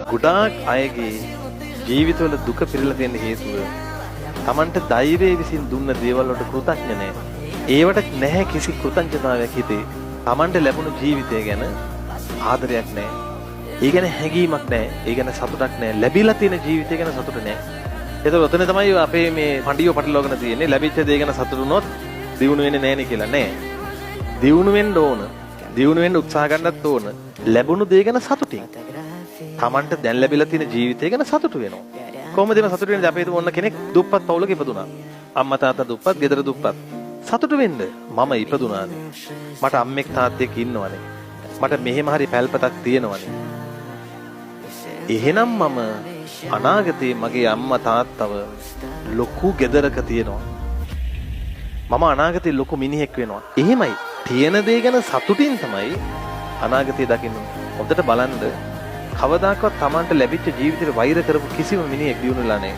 ගොඩාක් අයගේ ජීවිතවල දුක පිරලා තියෙන හේතුව Tamanට ධෛර්යය විසින් දුන්න දේවල් වලට කෘතඥ නැහැ. ඒවට නැහැ කිසි කෘතඥතාවයක් හිතේ. Tamanට ලැබුණු ජීවිතය ගැන ආදරයක් නැහැ. ඒ ගැන හැඟීමක් නැහැ. ඒ ගැන සතුටක් නැහැ. ලැබිලා තියෙන ජීවිතය ගැන සතුට නැහැ. ඒක ඔතන තමයි අපේ මේ පඬියෝ පටලවාගෙන තියෙන්නේ. ලැබිච්ච දේ ගැන සතුටු වුණොත් දියුණු වෙන්නේ නැහැ නේ කියලා නෑ. දියුණු වෙන්න ඕන. දියුණු වෙන්න උත්සාහ ගන්නත් ඕන. ලැබුණු දේ ගැන සතුටින්. Tamanට දැන් ලැබිලා තියෙන ජීවිතය ගැන සතුටු වෙනවා. කොහොමද මේ සතුටු වෙන්නේ? අපේ තුම ඔන්න කෙනෙක් දුප්පත් පවුලක ඉපදුනා. අම්මා තාත්තා දුප්පත්, ගෙදර දුප්පත්. සතුටු වෙන්න මම ඉපදුනානේ. මට අම්මෙක් තාත්තෙක් ඉන්නවනේ. මට මෙහෙම හරි පැල්පතක් තියෙනවනේ. එහෙනම් මම අනාගතේ මගේ අම්මා තාත්තව ලොකු ගෙදරක තියනවා. මම අනාගතේ ලොකු මිනිහෙක් වෙනවා. එහෙමයි. තියෙන දේ ගැන සතුටින් තමයි අනාගතේ දකින්නේ. හොඳට බලන්න කවදාකවත් Tamanට ලැබිච්ච ජීවිතේ වෛර කරපු කිසිම මිනිහෙක් දිනුනලා නැහැ.